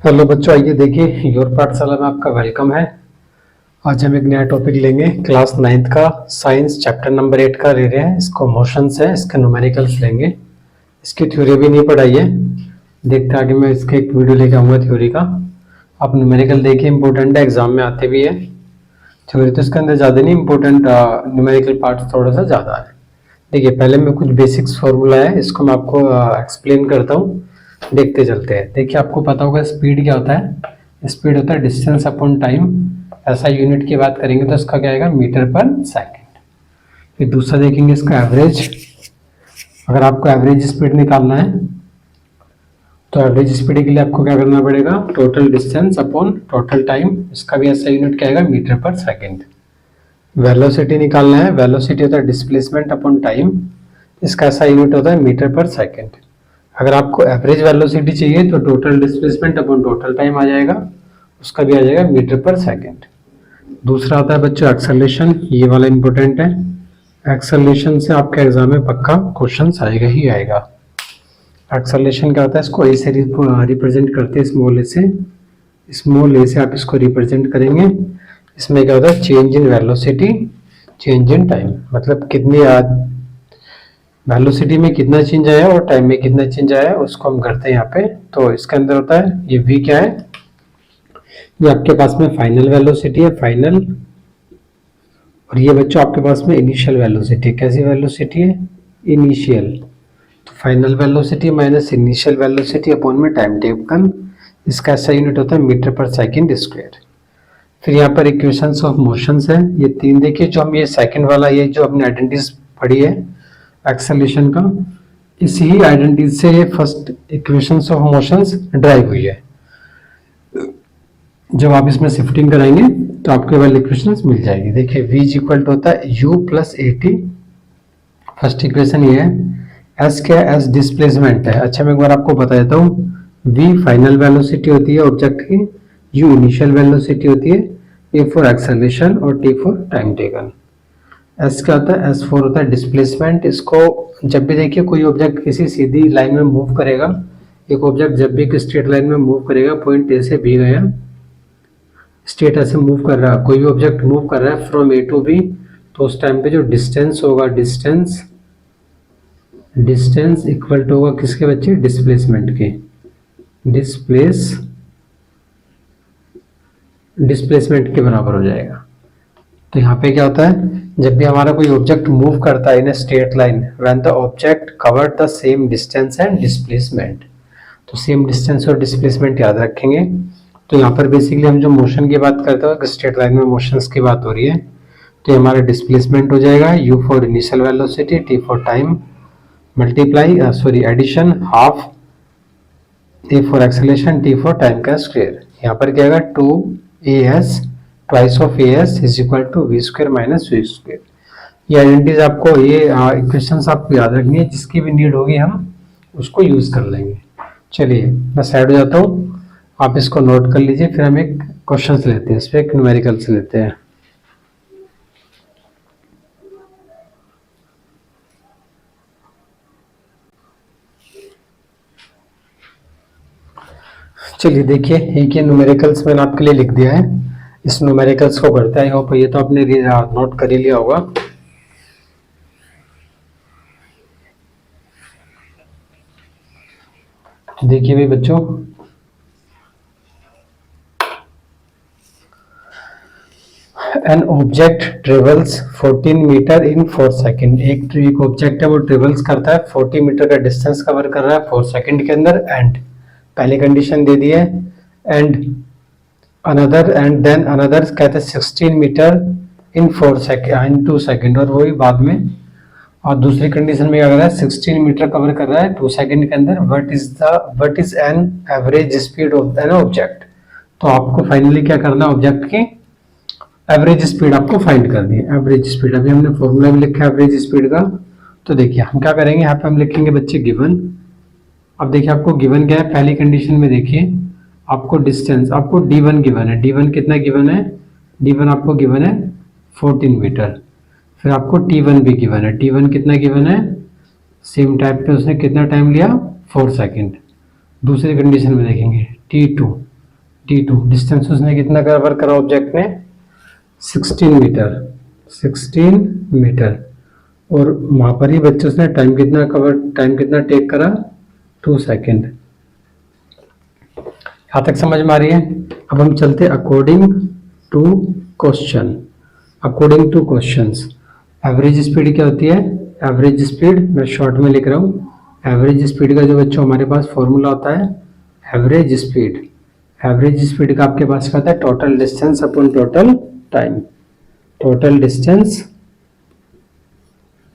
Hello बच्चों, आइए देखिए योर पाठशाला में आपका वेलकम है। आज हम एक नया टॉपिक लेंगे क्लास 9th का साइंस चैप्टर नंबर 8 का ले रहे हैं। इसको मोशंस है, इसके न्यूमेरिकल्स लेंगे। इसकी थ्योरी भी नहीं पढ़ाई है, देखते आगे मैं इसके एक वीडियो लेके आऊँगा थ्योरी का। आप न्यूमेरिकल देखिए, इंपॉर्टेंट है, एग्जाम में आते भी है। थ्योरी तो इसके अंदर ज़्यादा नहीं, इंपॉर्टेंट न्यूमेरिकल पार्ट थोड़ा सा ज़्यादा है। देखिए पहले मैं कुछ बेसिक्स फॉर्मूला है, इसको मैं आपको एक्सप्लेन करता हूँ, देखते चलते हैं। देखिए आपको पता होगा स्पीड क्या होता है। स्पीड होता है डिस्टेंस अपॉन टाइम। ऐसा यूनिट की बात करेंगे तो इसका क्या आएगा, मीटर पर सेकंड। फिर दूसरा देखेंगे इसका एवरेज। अगर आपको एवरेज स्पीड निकालना है तो एवरेज स्पीड के लिए आपको क्या करना पड़ेगा, total distance upon total time. इसका भी ऐसा यूनिट क्या आएगा, मीटर पर सेकेंड। वेलोसिटी निकालना है, वेलोसिटी होता है डिस्प्लेसमेंट अपॉन टाइम। इसका ऐसा यूनिट होता है मीटर पर सेकेंड। अगर आपको एवरेज वेलोसिटी चाहिए तो total displacement upon total time आ जाएगा, उसका भी आ जाएगा मीटर पर सेकेंड। दूसरा आता है बच्चों एक्सेलरेशन, ये वाला इंपॉर्टेंट है। एक्सेलरेशन से आपके एग्जाम में पक्का क्वेश्चन आएगा ही आएगा। एक्सेलरेशन क्या होता है, इसको ए से रिप्रेजेंट करते हैं, स्मॉल ए से। स्मॉल ए से आप इसको रिप्रेजेंट करेंगे। इसमें क्या होता है, change in velocity, change in time, मतलब कितनी वेलोसिटी में कितना चेंज आया और टाइम में कितना चेंज आया, उसको हम करते हैं यहाँ पे। तो इसके अंदर होता है ये v क्या है, ये आपके पास में फाइनल वेलोसिटी है, फाइनल। और ये बच्चों आपके पास में इनिशियल वेलोसिटी है। कैसी वेलोसिटी है, इनिशियल। तो final velocity minus initial velocity upon में टाइम टेकन। इसका ऐसा यूनिट होता है मीटर पर सेकेंड स्क्वायर। फिर यहाँ पर इक्वेशंस ऑफ मोशंस है, ये तीन। देखिए जो हम ये सेकंड वाला, ये जो हमने आइडेंटिटीज पढ़ी है एक्सेलरेशन का, इसी ही आइडेंटिटी से ये first equations of motions drive हुई है। जब आप इसमें शिफ्टिंग कराएंगे तो आपके वाली इक्वेशंस मिल जाएगी। देखिए v इक्वल टू होता है u plus at। First equation ये है। s क्या है, s डिस्प्लेसमेंट है। अच्छा मैं एक बार आपको बता देता हूँ, v फाइनल वेलोसिटी होती है ऑब्जेक्ट की, u इनिशियल वेलोसिटी होती है, a फॉर एक्सेलरेशन और t for time taken. S क्या होता है, एस फोर होता है डिस्प्लेसमेंट। इसको जब भी देखिए कोई ऑब्जेक्ट किसी सीधी लाइन में मूव करेगा, एक ऑब्जेक्ट जब भी एक स्ट्रेट लाइन में मूव करेगा, पॉइंट ए से बी गया, स्ट्रेट ऐसे मूव कर रहा है, कोई भी ऑब्जेक्ट मूव कर रहा है फ्रॉम ए टू बी, तो उस टाइम पे जो डिस्टेंस होगा, डिस्टेंस इक्वल टू होगा किसके बच्चे, डिस्प्लेसमेंट के। डिस्प्लेसमेंट के बराबर हो जाएगा। तो यहाँ पे क्या होता है, जब भी हमारा कोई ऑब्जेक्ट मूव करता है in a straight line, when the object cover the same distance and displacement. तो सेम डिस्टेंस और डिस्प्लेसमेंट याद रखेंगे। तो यहाँ पर बेसिकली हम जो मोशन की बात करते हैं, स्ट्रेट लाइन में मोशंस की बात हो रही है, तो ये हमारा डिस्प्लेसमेंट हो जाएगा u for initial velocity, t for time, multiply addition half a for acceleration, t for time का स्क्वायर। यहाँ पर क्या आएगा, 2as twice of as is equal to v square minus v square. ये आइडेंटिटीज आपको, ये इक्वेशंस आपको याद रखनी है, जिसकी भी नीड होगी हम उसको यूज कर लेंगे। चलिए मैं साइड हो जाता हूँ, आप इसको नोट कर लीजिए। फिर हम एक क्वेश्चन लेते हैं, इस पर एक न्यूमेरिकल्स लेते हैं। चलिए देखिए, एक ये न्यूमेरिकल्स मैंने आपके लिए लिख दिया है, इस न्यूमेरिकल्स को करते हैं। होप ये तो आपने नोट कर ही लिया होगा। देखिए भाई बच्चों, an object travels 14 metre in 4 second. एक ऑब्जेक्ट है वो ट्रेवल्स करता है, 40 मीटर का डिस्टेंस कवर कर रहा है 4 सेकेंड के अंदर। एंड पहली कंडीशन दे दी है, and another, and then another कहते हैं 16 metre in 4 second, in 2 second, और वही बाद में। और दूसरी कंडीशन में क्या कर रहा है, 16 मीटर कवर कर रहा है 2 सेकेंड के अंदर। What is an average speed of an object. तो आपको फाइनली क्या करना है, ऑब्जेक्ट की एवरेज स्पीड आपको फाइंड करनी है। एवरेज स्पीड, अभी हमने फॉर्मूला भी लिखा है एवरेज स्पीड का। तो देखिए हम क्या करेंगे, यहाँ पे हम लिखेंगे बच्चे गिवन। अब देखिए आपको गिवन क्या है, पहली कंडीशन में देखिए आपको डिस्टेंस, आपको d1 गिवन है। d1 कितना गिवन है, d1 आपको गिवन है 14 मीटर। फिर आपको t1 भी गिवन है, t1 कितना गिवन है, सेम टाइप पे उसने कितना टाइम लिया, 4 सेकेंड। दूसरी कंडीशन में देखेंगे t2, D2 डिस्टेंस उसने कितना कवर करा ऑब्जेक्ट ने 16 मीटर 16 मीटर। और वहां पर ही बच्चे उसने टाइम कितना टेक करा 2 सेकेंड। यहां तक समझ में आ रही है। अब हम चलते according to question. According to questions average speed क्या होती है? एवरेज स्पीड मैं शॉर्ट में लिख रहा हूँ। एवरेज स्पीड का जो बच्चों हमारे पास फॉर्मूला होता है एवरेज स्पीड का आपके पास क्या होता है? Total distance upon total time. Total distance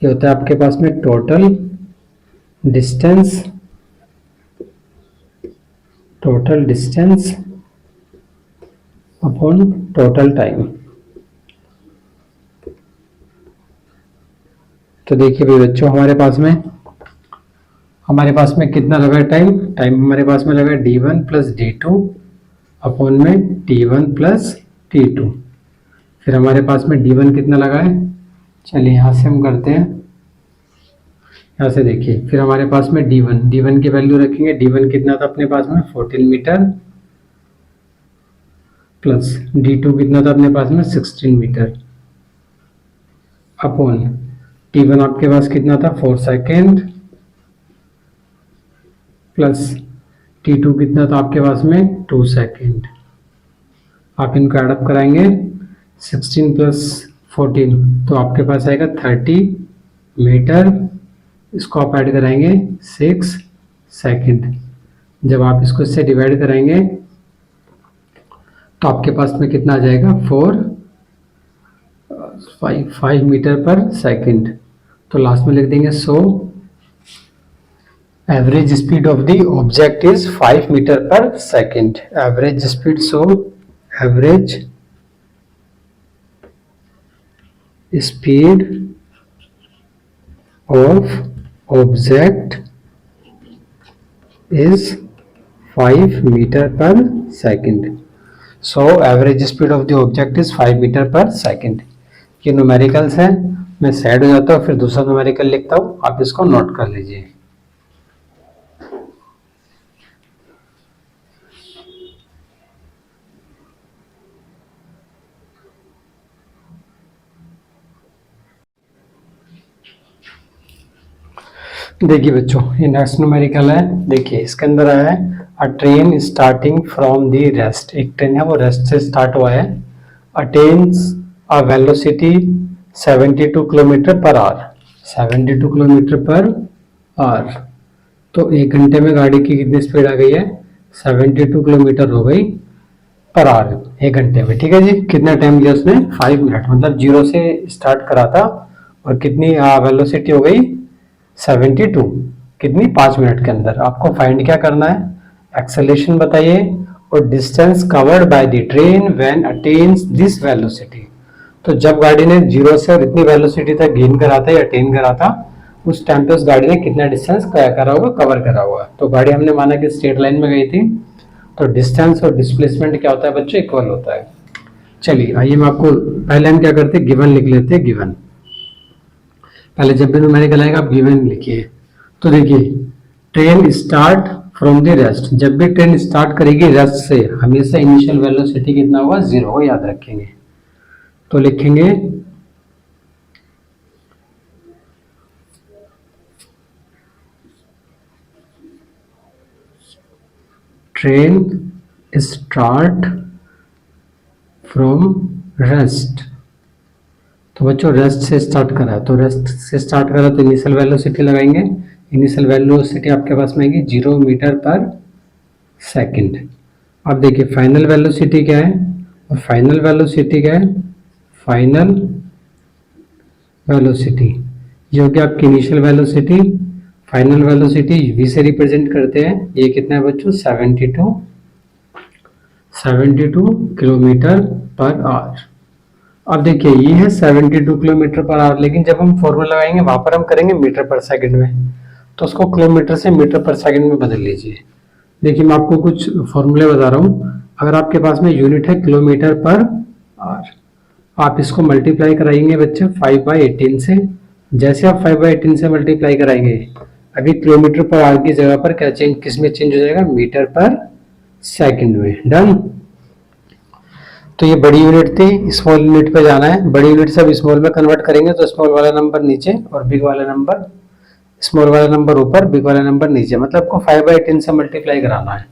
ये होता है आपके पास में total distance upon total time. तो देखिए भाई बच्चों हमारे पास में कितना लगा टाइम हमारे पास में लगा d1 प्लस d2 अपॉन में t1 प्लस t2। फिर हमारे पास में d1 कितना लगा है? चलिए यहाँ से हम करते हैं। यहाँ से देखिए फिर हमारे पास में d1 की वैल्यू रखेंगे। d1 कितना था अपने पास में 14 मीटर प्लस d2 कितना था अपने पास में 16 मीटर अपॉन t1 आपके पास कितना था 4 सेकेंड प्लस t2 कितना था आपके पास में 2 सेकेंड। आप इनको एडअप कराएंगे 16 प्लस 14 तो आपके पास आएगा 30 मीटर। इसको आप ऐड कराएंगे 6 सेकेंड। जब आप इसको इससे डिवाइड कराएंगे तो आपके पास में कितना आ जाएगा 5 मीटर पर सेकेंड। तो लास्ट में लिख देंगे so average speed of the object is 5 metre per second. Average speed average speed of object is 5 metre per second. So average speed of the object is 5 metre per second. ये numericals है। मैं side हो जाता हूँ फिर दूसरा numerical लिखता हूँ, आप इसको नोट कर लीजिए। देखिए बच्चों ये नेक्स्ट न्यूमेरिकल है। देखिए इसके अंदर है अ train starting from the rest. एक ट्रेन है वो रेस्ट से स्टार्ट हुआ है। Attains a velocity 72 kilometre per hour. 72 kilometre per hour. तो 1 घंटे में गाड़ी की कितनी स्पीड आ गई है? 72 किलोमीटर हो गई पर आवर 1 घंटे में। ठीक है जी। कितना टाइम लिया उसने? 5 मिनट। मतलब 0 से स्टार्ट करा था और कितनी वेलोसिटी हो गई 72। कितनी? 5 मिनट के अंदर। आपको फाइंड क्या करना है? एक्सेलरेशन बताइए और distance covered by the train when attains this velocity. तो जब गाड़ी ने 0 से और इतनी वेलोसिटी तक गेन करा था या अटेन करा था उस टाइम पे उस गाड़ी ने कितना डिस्टेंस करा होगा, कवर करा होगा। तो गाड़ी हमने माना कि स्ट्रेट लाइन में गई थी तो डिस्टेंस और डिस्प्लेसमेंट क्या होता है बच्चों? इक्वल होता है। चलिए आइए मैं आपको पहले हम क्या करते हैं गिवन लिख लेते हैं। गिवन पहले जब भी न्यूमेरिकल आएगा आप गिवन लिखिए। तो देखिए train start from the rest. जब भी ट्रेन स्टार्ट करेगी रेस्ट से हमेशा इनिशियल वेलोसिटी कितना होगा? 0 होगा, याद रखेंगे। तो लिखेंगे ट्रेन स्टार्ट फ्रॉम रेस्ट। तो बच्चों रेस्ट से स्टार्ट करा है तो रेस्ट से स्टार्ट करा तो इनिशियल वेलोसिटी लगाएंगे। इनिशियल वेलोसिटी आपके पास में आएगी 0 मीटर पर सेकंड। अब देखिए फाइनल वेलोसिटी क्या है? और फाइनल वेलोसिटी क्या है? फाइनल वेलोसिटी ये होगी आपकी initial velocity. Final velocity v से रिप्रेजेंट करते हैं। ये कितना है बच्चों? 72 किलोमीटर पर आवर। अब देखिए ये है 72 किलोमीटर पर आवर, लेकिन जब हम फॉर्मूला लगाएंगे वहां पर हम करेंगे मीटर पर सेकंड में, तो उसको किलोमीटर से मीटर पर सेकंड में बदल लीजिए। देखिए मैं आपको कुछ फॉर्मूले बता रहा हूँ। अगर आपके पास में यूनिट है किलोमीटर पर आवर, आप इसको मल्टीप्लाई कराएंगे बच्चे 5/18 से। जैसे आप 5/18 से मल्टीप्लाई कराएंगे अभी किलोमीटर पर आवर की जगह पर क्या चेंज, किस में चेंज हो जाएगा? मीटर पर सेकंड में। डन। तो ये बड़ी यूनिट थी, स्मॉल यूनिट पे जाना है। बड़ी यूनिट से अब स्मॉल में कन्वर्ट करेंगे तो स्मॉल वाला नंबर नीचे और बिग वाला नंबर, स्मॉल वाला नंबर ऊपर, बिग वाला नंबर नीचे, मतलब आपको 5/10 से मल्टीप्लाई कराना है।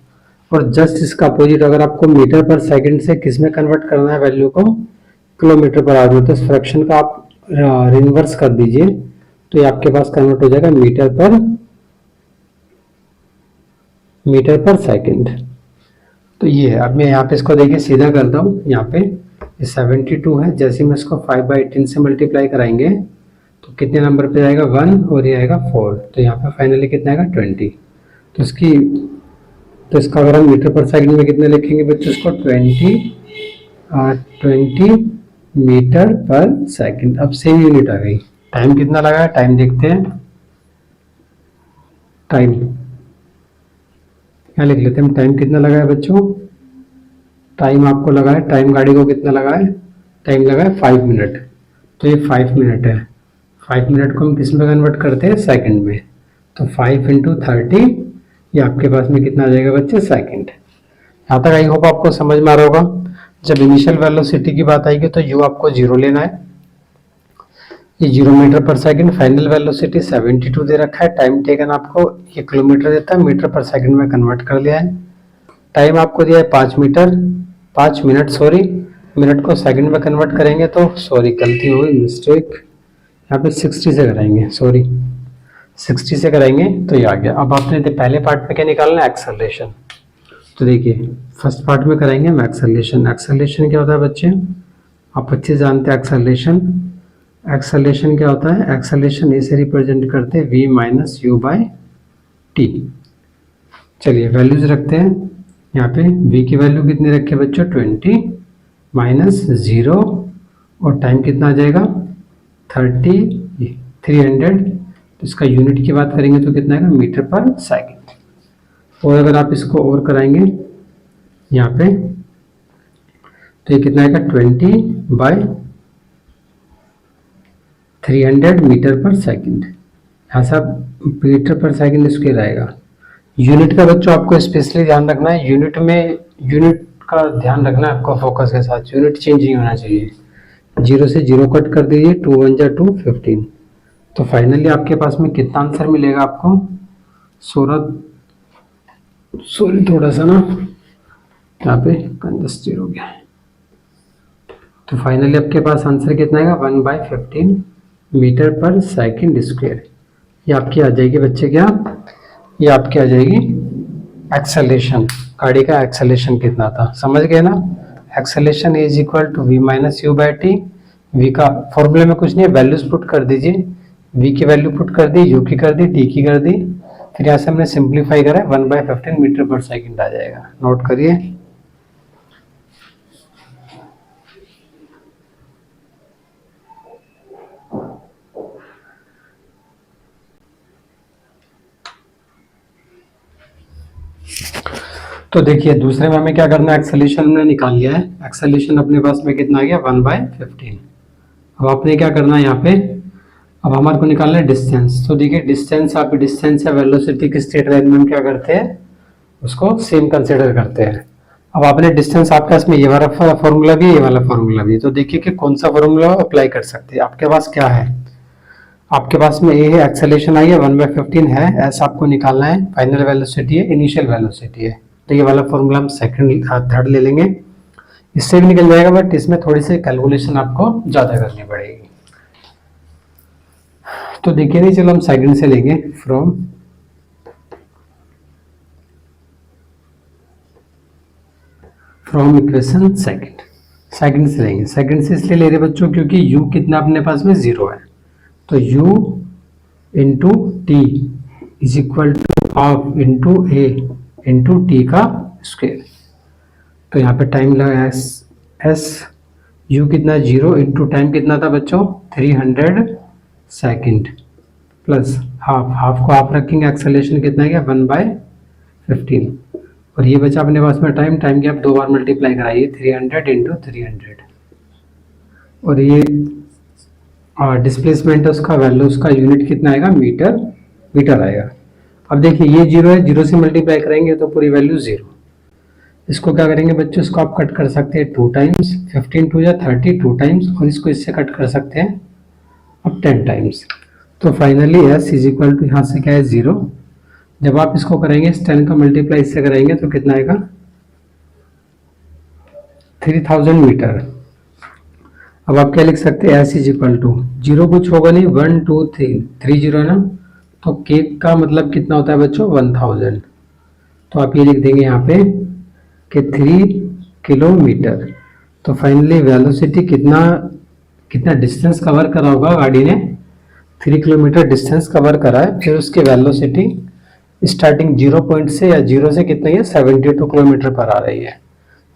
और जस्ट इसका अपोजिट अगर आपको मीटर पर सेकंड से किस में कन्वर्ट करना है वैल्यू को, किलोमीटर पर आवर, तो इस फ्रैक्शन का आप रिवर्स कर दीजिए तो ये आपके पास कन्वर्ट हो जाएगा मीटर पर सेकंड। तो ये है। अब मैं यहाँ पे इसको देखिए सीधा करता हूँ। यहाँ पे 72 है, जैसे मैं इसको 5/10 से मल्टीप्लाई कराएंगे तो कितने नंबर पे जाएगा 1 और ये आएगा 4, तो यहाँ पे फाइनली कितना आएगा 20। तो इसका अगर हम मीटर पर सेकंड में कितने लिखेंगे बच्चों, इसको 20 मीटर पर सेकंड। अब सेम यूनिट आ गई। टाइम कितना लगा है, टाइम देखते हैं। टाइम क्या लिख लेते हैं हम, टाइम कितना लगा है बच्चों, टाइम आपको लगा है, टाइम गाड़ी को कितना लगा है, टाइम लगा है 5 मिनट। तो ये 5 मिनट है। 5 मिनट को हम किस में कन्वर्ट करते हैं, सेकंड में। तो 5 × 30, ये आपके पास में कितना आ जाएगा बच्चे, सेकंड। यहाँ तक आई होप आपको समझ में आ रहा होगा। जब इनिशियल वेलोसिटी की बात आएगी तो यू आपको 0 लेना है, ये 0 मीटर पर सेकंड। फाइनल वेलोसिटी 72 दे रखा है। टाइम टेकन आपको ये किलोमीटर देता है, मीटर पर सेकंड में कन्वर्ट कर लिया है। टाइम आपको दिया है 5 मिनट, सॉरी, मिनट को सेकंड में कन्वर्ट करेंगे तो, सॉरी गलती हो गई, मिस्टेक, यहाँ पे 60 से कराएंगे, सॉरी 60 से कराएंगे तो ये आ गया। अब आपने पहले पार्ट में क्या निकालना है, एक्सेलरेशन। तो देखिए फर्स्ट पार्ट में कराएंगे हम एक्सेलरेशन। एक्सेलरेशन क्या होता है बच्चे, आप अच्छे जानते हैं एक्सेलरेशन। एक्सेलरेशन क्या होता है, एक्सेलरेशन ऐसे रिप्रेजेंट करते हैं v - u/t। चलिए वैल्यूज रखते हैं। यहाँ पे v की वैल्यू कितनी रखे बच्चों, 20 - 0 और टाइम कितना आ जाएगा 300। तो इसका यूनिट की बात करेंगे तो कितना आएगा, मीटर पर सेकंड। और अगर आप इसको और कराएंगे यहाँ पे तो ये कितना आएगा 20/300 मीटर पर सेकंड। यहाँ से आप मीटर पर सेकंड स्क्वायर आएगा। यूनिट का बच्चों आपको स्पेशली ध्यान रखना है, यूनिट का ध्यान रखना है आपको फोकस के साथ। यूनिट चेंज नहीं होना चाहिए। 0 से 0 कट कर दीजिए, 2 × 1 = 2, 15। तो फाइनली आपके पास में कितना आंसर मिलेगा आपको, सॉरी थोड़ा सा ना यहाँ पे कंजस्टेड हो गया है। तो फाइनली आपके पास आंसर कितना आएगा, 1/15 मीटर पर सेकंड स्क्वायर। ये आपकी आ जाएगी बच्चे क्या, ये आपकी आ जाएगी एक्सेलरेशन। गाड़ी का एक्सेलरेशन कितना था, समझ गए ना। Acceleration is equal to v - u/t। v का फॉर्मूले में कुछ नहीं है, वैल्यूज पुट कर दीजिए। v की वैल्यू पुट कर दी, u की कर दी, t की कर दी, फिर यहाँ से हमने सिंप्लीफाई करा, 1/15 मीटर पर सेकंड आ जाएगा। नोट करिए। तो देखिए दूसरे में हमें क्या करना है, एक्सेलरेशन हमने निकाल लिया है। एक्सेलरेशन अपने पास में कितना आ गया, 1/15। अब आपने क्या करना है यहाँ पे, अब हमारे को निकालना है डिस्टेंस। तो देखिए डिस्टेंस, आप डिस्टेंस या वेलोसिटी की स्ट्रेट लाइन में हम क्या करते हैं, उसको सेम कंसिडर करते हैं। अब आपने डिस्टेंस, आपके पास में ये वाला फॉर्मूला भी है, ये वाला फॉर्मूला भी है। तो देखिए कि कौन सा फॉर्मूला अप्लाई कर सकते हैं। आपके पास क्या है, आपके पास में ये है एक्सेलरेशन आई है 1/15 है, ऐसा आपको निकालना है। फाइनल वेलोसिटी है, इनिशियल वेलोसिटी है। तो ये वाला फॉर्मूला हम सेकंड थर्ड ले लेंगे, इससे भी निकल जाएगा, बट इसमें थोड़ी सी कैलकुलेशन आपको ज्यादा करनी पड़ेगी। तो देखिए नहीं, चलो हम सेकंड से लेंगे, फ्रॉम इक्वेशन सेकंड से लेंगे। सेकंड से इसलिए ले रहे बच्चों क्योंकि u कितना अपने पास में 0 है। तो u into t is equal to half into a into t का स्क्वायर। तो यहाँ पे टाइम लगा एस, u कितना 0 इंटू टाइम कितना था बच्चों 300 सेकंड प्लस हाफ को हाफ रखेंगे, एक्सेलरेशन कितना गया 1/15 और ये बचा अपने पास में टाइम की आप 2 बार मल्टीप्लाई कराइए 300 इंटू 300 और ये डिस्प्लेसमेंट है उसका वैल्यू, उसका यूनिट कितना आएगा मीटर आएगा। अब देखिए ये 0 है, 0 से मल्टीप्लाई करेंगे तो पूरी वैल्यू 0, इसको क्या करेंगे बच्चों, इसको आप कट कर सकते हैं 2 टाइम्स, 15 टू या 30 2 टाइम्स, और इसको इससे कट कर सकते हैं अब 10 टाइम्स। तो finally s is equal to यहाँ से क्या है 0। जब आप इसको करेंगे इस 10 का मल्टीप्लाई इससे करेंगे तो कितना आएगा 3000 मीटर। अब आप क्या लिख सकते हैं, s इज इक्वल टू 0 कुछ होगा नहीं, 1 2 3 3 0 है ना, तो k का मतलब कितना होता है बच्चों 1000। तो आप ये लिख देंगे यहाँ पे कि 3 किलोमीटर। तो फाइनली वेलोसिटी कितना डिस्टेंस कवर करा होगा गाड़ी ने, 3 किलोमीटर डिस्टेंस कवर करा है। फिर उसकी वेलोसिटी स्टार्टिंग 0 पॉइंट से या 0 से कितना है 72 किलोमीटर पर आ रही है।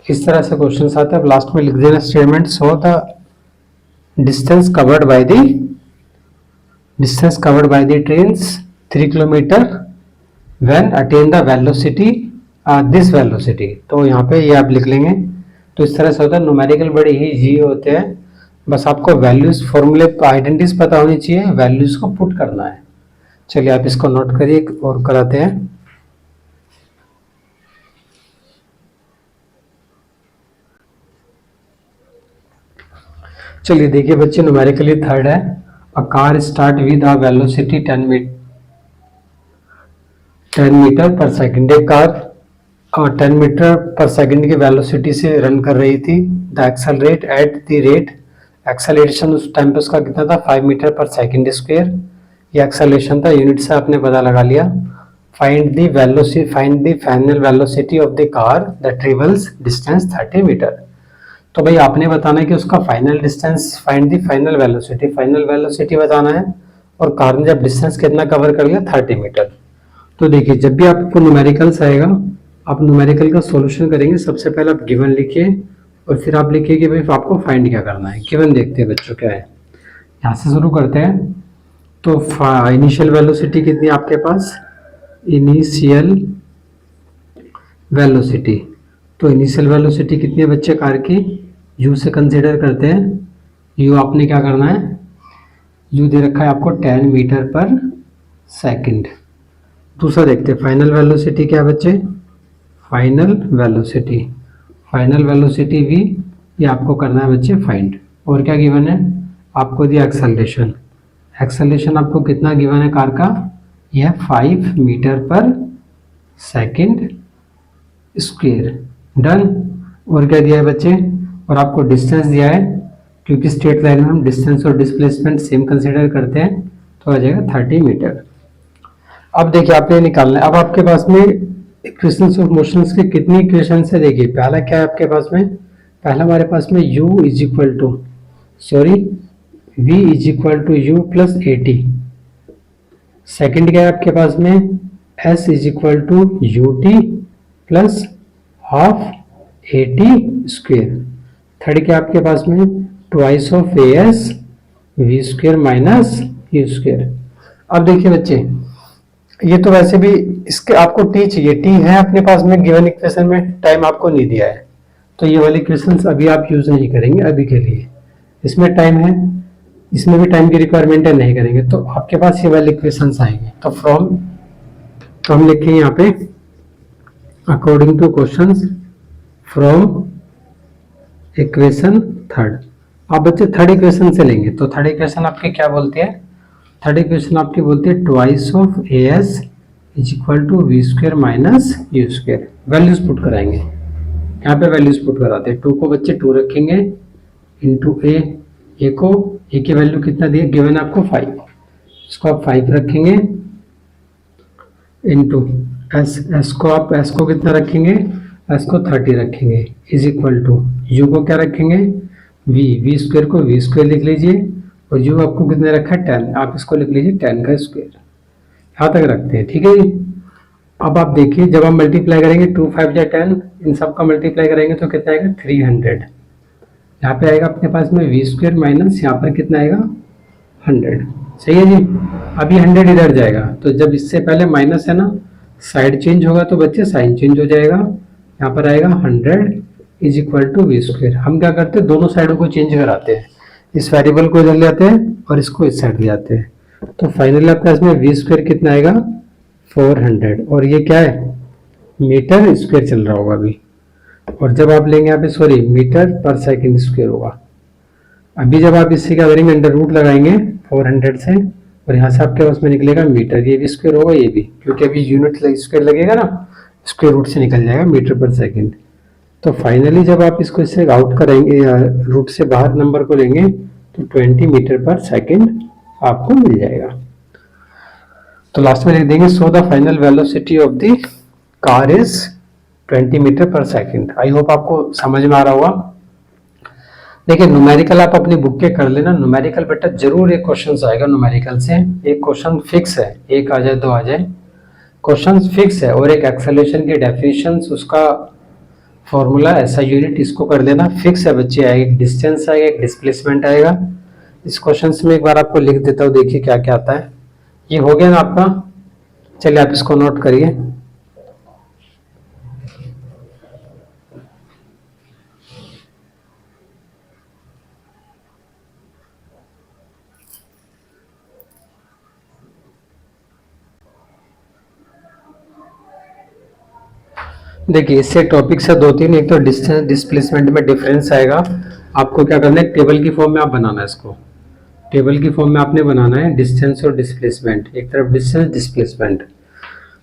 इस तरह से क्वेश्चन आते हैं। लास्ट में लिख देना statement, so the distance covered by the trains 3 kilometre when attain the velocity this velocity. तो यहाँ पे ये आप लिख लेंगे। तो इस तरह से होता है, न्यूमेरिकल बड़े ही इजी होते हैं, बस आपको वैल्यूज फॉर्मूले आइडेंटिटीज पता होनी चाहिए, वैल्यूज को पुट करना है। चलिए आप इसको नोट करिए और कराते हैं। चलिए देखिए बच्चे, न्यूमेरिकली थर्ड है, a car start with a velocity 10 metre पर सेकंड। एक कार 10 मीटर पर सेकंड की वेलोसिटी से रन कर रही थी। The accelerate at the rate, acceleration उस टाइम पे उसका कितना था 5 मीटर पर सेकंड स्क्वायर। ये एक्सेलरेशन था, यूनिट से आपने पता लगा लिया। Find the final velocity of the car that travels distance 30 metre. तो भाई आपने बताना है कि उसका final distance, find the final velocity बताना है, और कार ने जब डिस्टेंस कितना कवर कर लिया 30 मीटर। तो देखिए जब भी आपको न्यूमेरिकल्स आएगा, आप न्यूमेरिकल का सॉल्यूशन करेंगे। सबसे पहले आप गिवन लिखिए और फिर आप लिखिए कि भाई आपको फाइंड क्या करना है। गिवन देखते हैं बच्चों क्या है, यहाँ से शुरू करते हैं। तो इनिशियल वेलोसिटी कितनी है आपके पास, इनिशियल वेलोसिटी। तो इनिशियल वेलोसिटी कितनी है बच्चे कार की, u से कंसीडर करते हैं। u आपने क्या करना है, u दे रखा है आपको 10 मीटर पर सेकंड। दूसरा देखते हैं फाइनल वेलोसिटी क्या है बच्चे, फाइनल वेलोसिटी v, ये आपको करना है बच्चे फाइंड। और क्या गिवन है आपको दिया एक्सेलरेशन आपको कितना गिवन है कार का, यह 5 मीटर पर सेकंड स्क्वायर। डन। और क्या दिया है बच्चे, और आपको डिस्टेंस दिया है, क्योंकि स्ट्रेट लाइन में हम डिस्टेंस और डिस्प्लेसमेंट सेम कंसीडर करते हैं, तो आ जाएगा 30 मीटर। अब देखिए आपने निकालना है। अब आपके पास में इक्वेशंस ऑफ मोशंस के कितनी इक्वेशन है, देखिए पहला क्या है आपके पास में, पहला हमारे पास में v is equal to u plus AT। Second क्या है आपके पास में, s is equal to ut plus half AT square. Third क्या आपके पास में, twice of as v square minus u square. अब देखिए बच्चे, ये तो वैसे भी इसके आपको t चाहिए, t है अपने पास में गिवन इक्वेशन में, टाइम आपको नहीं दिया है, तो ये वाली इक्वेशन अभी आप यूज नहीं करेंगे अभी के लिए। इसमें टाइम है, इसमें भी टाइम की रिक्वायरमेंट है, नहीं करेंगे। तो आपके पास ये वाली इक्वेशन आएंगे। तो तो हम लिखेंगे यहाँ पे according to question from equation third. आप बच्चे थर्ड इक्वेशन से लेंगे। तो थर्ड इक्वेशन आपकी क्या बोलती है, थर्ड इक्वेशन आपकी बोलती है twice of as is equal to v square minus u square. Values put कराएंगे, यहाँ पे वैल्यूज पुट कराते हैं। 2 को बच्चे 2 रखेंगे इंटू a को, a की वैल्यू कितना दिए गिवन आपको 5, इसको आप 5 रखेंगे इंटू s को आप s को कितना रखेंगे, s को 30 रखेंगे, इज इक्वल टू u को क्या रखेंगे v स्क्वायर को v स्क्वायर लिख लीजिए, और u आपको कितने रखा है 10, आप इसको लिख लीजिए 10 का स्क्वायर। यहाँ तक रखते हैं, ठीक है जी। अब आप देखिए जब हम मल्टीप्लाई करेंगे 2 5 या 10, इन सब का मल्टीप्लाई करेंगे तो कितना आएगा 300। यहाँ पे आएगा अपने पास में v स्क्वायर माइनस यहाँ पर कितना आएगा 100। सही है जी। अभी 100 इधर जाएगा, तो जब इससे पहले माइनस है ना, साइड चेंज होगा तो बच्चे साइन चेंज हो जाएगा। यहाँ पर आएगा 100 is equal to v square. हम क्या करते हैं, दोनों साइडों को चेंज कराते हैं, इस वेरिएबल को इधर ले आते हैं और इसको इस साइड ले आते हैं। तो फाइनली आपके पास में v स्क्वायर कितना आएगा 400, और ये क्या है मीटर स्क्वायर चल रहा होगा अभी। और जब आप लेंगे यहाँ पे सॉरी मीटर पर सेकंड स्क्वायर होगा। अभी जब आप इससे क्या करेंगे, अंडर रूट लगाएंगे 400 से, और यहाँ से आपके पास में निकलेगा मीटर, ये भी स्क्वायर होगा ये भी, क्योंकि अभी यूनिट स्क्वायर लगेगा ना, स्क्वायर रूट से निकल जाएगा मीटर पर सेकंड। तो फाइनली जब आप इसको इससे आउट करेंगे या रूट से बाहर नंबर को लेंगे तो 20 मीटर पर सेकंड आपको मिल जाएगा। तो लास्ट में लिख देंगे so the final velocity of the car is 20 metre पर सेकंड। आई होप आपको समझ में आ रहा होगा। देखिए न्यूमेरिकल आप अपनी बुक के कर लेना, न्यूमेरिकल बेटा जरूर एक क्वेश्चन आएगा न्यूमेरिकल से, एक क्वेश्चन फिक्स है, एक आ जाए दो आ जाए, क्वेश्चन फिक्स है। और एक एक्सेलरेशन की डेफिनेशन, उसका फॉर्मूला ऐसा यूनिट, इसको कर लेना, फिक्स है बच्चे। आएगा एक डिस्टेंस आएगा, एक डिस्प्लेसमेंट आएगा। इस क्वेश्चन में एक बार आपको लिख देता हूँ, देखिए क्या क्या आता है। ये हो गया ना आपका, चलिए आप इसको नोट करिए। देखिए इससे टॉपिक से दो तीन, एक तो डिस्टेंस डिस्प्लेसमेंट में डिफरेंस आएगा। आपको क्या करना है, टेबल की फॉर्म में आप बनाना है इसको, टेबल की फॉर्म में आपने बनाना है डिस्टेंस और डिस्प्लेसमेंट, एक तरफ डिस्टेंस डिस्प्लेसमेंट।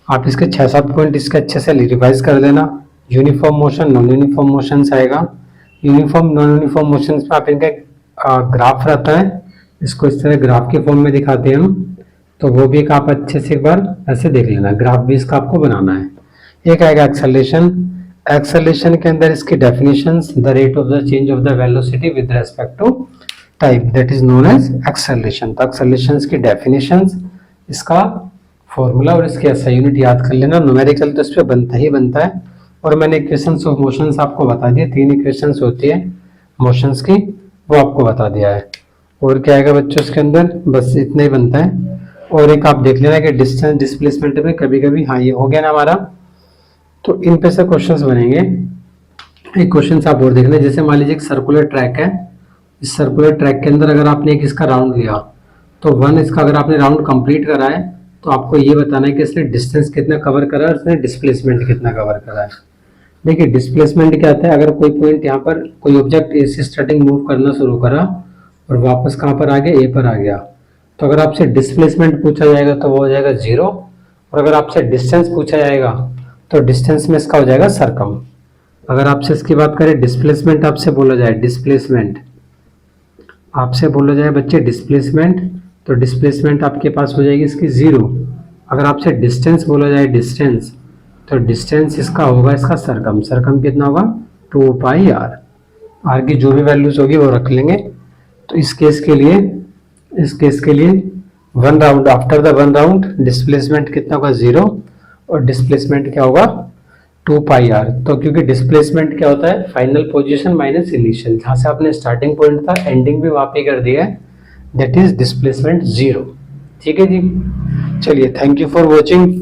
आप इसके 6-7 पॉइंट इसके अच्छे से रिवाइज कर लेना। Uniform motion, non uniform motion आएगा। यूनिफॉर्म नॉन यूनिफॉर्म मोशन में आप इनका ग्राफ रहता है, इसको इस तरह ग्राफ की फॉर्म में दिखाते हैं हम, तो वो भी एक आप अच्छे से एक बार ऐसे देख लेना, ग्राफ भी इसका आपको बनाना है। एक आएगा एक्सेलरेशन, एक्सेलरेशन के अंदर इसकी definitions, the rate of the change of the velocity with respect to time, that is known as acceleration. तो एक्सेलरेशन की डेफिनेशंस, इसका फॉर्मूला और इसके ऐसा यूनिट याद कर लेना। न्यूमेरिकल तो इस पे बनता ही बनता है। और मैंने इक्वेशंस ऑफ मोशंस आपको बता दिए, 3 इक्वेशंस होती है मोशंस की, वो आपको बता दिया है। और क्या आएगा बच्चों इसके अंदर, बस इतना ही बनता है। और एक आप देख लेना कि डिस्टेंस डिस्प्लेसमेंट में कभी कभी, हाँ ये हो गया ना हमारा, तो इन पे से क्वेश्चंस बनेंगे। एक क्वेश्चन आप और देखना, जैसे मान लीजिए एक सर्कुलर ट्रैक है, इस सर्कुलर ट्रैक के अंदर अगर आपने एक इसका राउंड लिया, तो 1 इसका अगर आपने राउंड कंप्लीट करा है, तो आपको ये बताना है कि इसने डिस्टेंस कितना कवर करा है, इसने डिस्प्लेसमेंट कितना कवर करा है। देखिए डिस्प्लेसमेंट क्या आता है, अगर कोई पॉइंट यहाँ पर कोई ऑब्जेक्ट ए से स्टार्टिंग मूव करना शुरू करा और वापस कहाँ पर आ गया, ए पर आ गया, तो अगर आपसे डिस्प्लेसमेंट पूछा जाएगा तो वो हो जाएगा 0। और अगर आपसे डिस्टेंस पूछा जाएगा तो डिस्टेंस में इसका हो जाएगा सरकम। अगर आपसे इसकी बात करें, डिस्प्लेसमेंट आपसे बोला जाए, डिस्प्लेसमेंट आपसे बोला जाए बच्चे डिस्प्लेसमेंट, तो डिस्प्लेसमेंट आपके पास हो जाएगी इसकी 0। अगर आपसे डिस्टेंस बोला जाए, डिस्टेंस, तो डिस्टेंस इसका होगा इसका सरकम, सरकम कितना होगा 2 पाई आर। आर की जो भी वैल्यूज होगी वो रख लेंगे। तो इस केस के लिए 1 round, after the 1 round displacement कितना होगा 0, और डिस्प्लेसमेंट क्या होगा 2 पाई आर। तो क्योंकि डिस्प्लेसमेंट क्या होता है, फाइनल पोजीशन माइनस इनिशियल, जहां से आपने स्टार्टिंग पॉइंट था एंडिंग भी वहां पे कर दिया है, दैट इज डिस्प्लेसमेंट 0। ठीक है जी, चलिए थैंक यू फॉर वॉचिंग।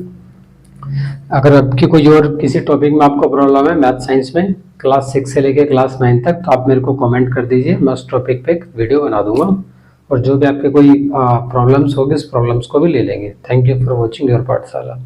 अगर आपकी कोई और किसी टॉपिक में आपको प्रॉब्लम है मैथ साइंस में, क्लास 6 से लेकर क्लास 9 तक, तो आप मेरे को कमेंट कर दीजिए, मैं उस टॉपिक पे एक वीडियो बना दूंगा। और जो भी आपके कोई प्रॉब्लम्स होगी, उस प्रॉब्लम्स को भी ले लेंगे। Thank you for watching your पाठशाला।